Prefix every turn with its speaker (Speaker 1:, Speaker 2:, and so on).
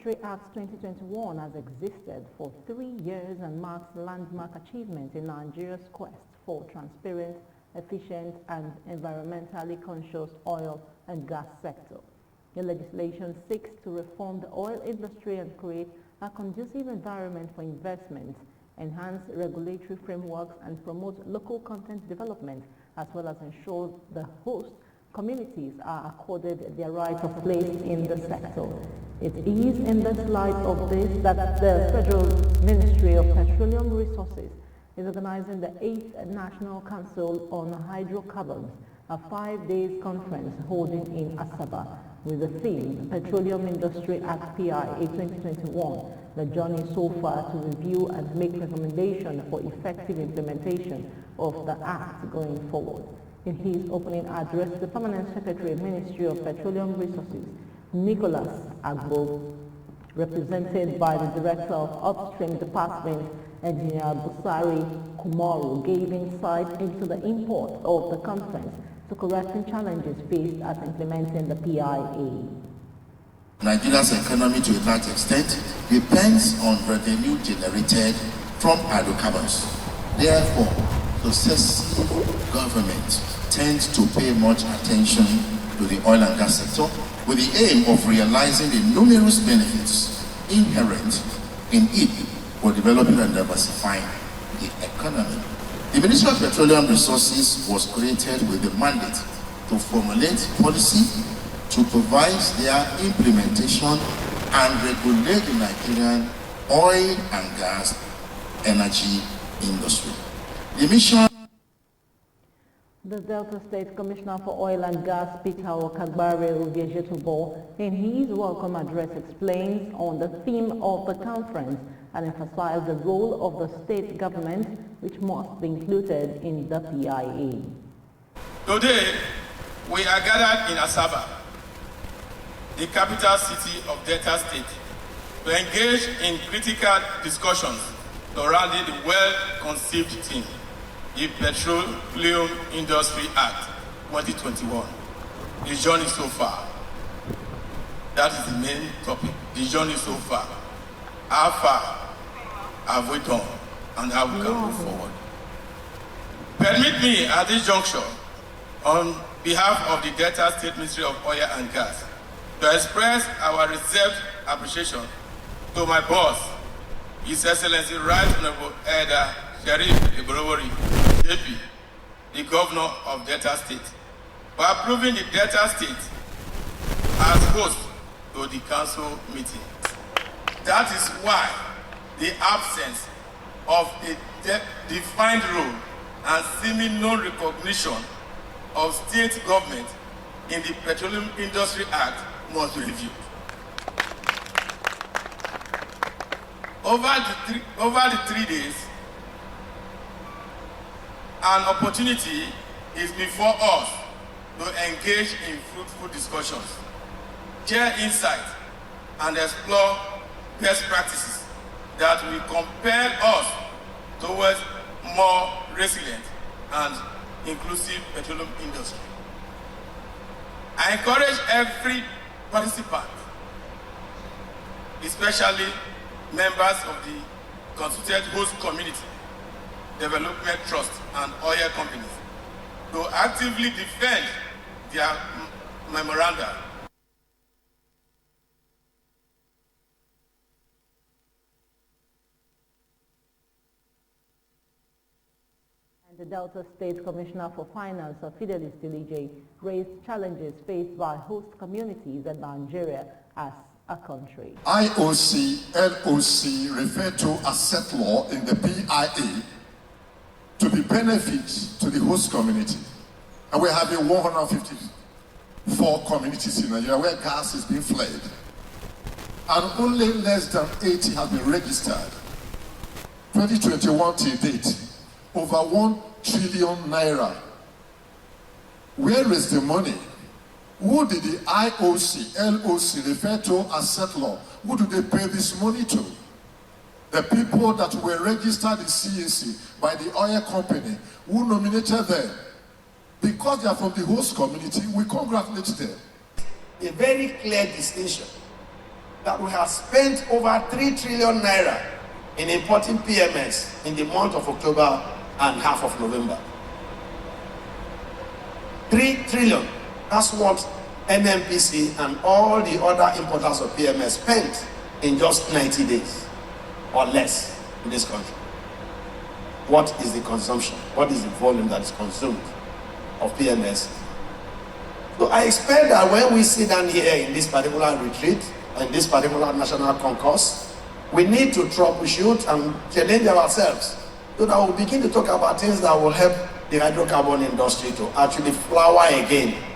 Speaker 1: Industry Act 2021 has existed for 3 years and marks landmark achievement in Nigeria's quest for transparent, efficient and environmentally conscious oil and gas sector. The legislation seeks to reform the oil industry and create a conducive environment for investment, enhance regulatory frameworks and promote local content development, as well as ensure the host communities are accorded their right of place in the sector. It is in this light of this that the Federal Ministry of Petroleum Resources is organizing the 8th National Council on Hydrocarbons, a 5-day conference holding in Asaba with the theme Petroleum Industry Act PIA 2021, the journey so far to review and make recommendations for effective implementation of the Act going forward. In his opening address, the Permanent Secretary, Ministry of Petroleum Resources, Nicholas Agbo, represented by the Director of Upstream Department, Engineer Busari Kumaru, gave insight into the import of the conference to correcting challenges faced at implementing the PIA.
Speaker 2: Nigeria's economy to a large extent depends on revenue generated from hydrocarbons. Therefore, successive governments tend to pay much attention to the oil and gas sector with the aim of realizing the numerous benefits inherent in it for developing and diversifying the economy. The Ministry of Petroleum Resources was created with the mandate to formulate policy, to supervise their implementation and regulate the Nigerian oil and gas energy industry. The mission.
Speaker 1: The Delta State Commissioner for Oil and Gas, Peter Okagbare Ubiejetubo, in his welcome address explains on the theme of the conference and emphasized the role of the state government, which must be included in the PIA.
Speaker 3: Today, we are gathered in Asaba, the capital city of Delta State, to engage in critical discussions surrounding the well-conceived theme, the Petroleum Industry Act 2021. The journey so far. That is the main topic. The journey so far. How far have we done and how we can move forward? Permit me at this juncture, on behalf of the Delta State Ministry of Oil and Gas, to express our reserved appreciation to my boss, His Excellency Right Honorable Elder Sheriff Iborowori, JP, the Governor of Delta State, for approving the Delta State as host to the council meeting. That is why the absence of a defined role and seeming non-recognition of state government in the Petroleum Industry Act must be reviewed. Over the 3 days, an opportunity is before us to engage in fruitful discussions, share insights, and explore best practices that will compel us towards more resilient and inclusive petroleum industry. I encourage every participant, especially members of the constituted host community, development trust and oil companies, to actively defend their memoranda.
Speaker 1: And the Delta State Commissioner for Finance, Fidelis Dilije, raised challenges faced by host communities in Nigeria as a country.
Speaker 4: IOC, LOC refer to asset law in the PIA to be benefits to the host community. And we have 154 communities in Nigeria where gas is being flared. And only less than 80 have been registered. 2021 till date, over 1 trillion naira. Where is the money? Who did the IOC, LOC refer to as asset law? Who do they pay this money to? The people that were registered in CAC by the oil company who nominated them. Because they are from the host community, we congratulate them.
Speaker 5: A very clear distinction that we have spent over 3 trillion naira in importing PMS in the month of October and half of November. 3 trillion. That's what NMPC and all the other importers of PMS spent in just 90 days or less in this country. What is the consumption? What is the volume that is consumed of PMS? So I expect that when we sit down here in this particular retreat, in this particular national concourse, we need to troubleshoot and challenge ourselves so that we'll begin to talk about things that will help the hydrocarbon industry to actually flower again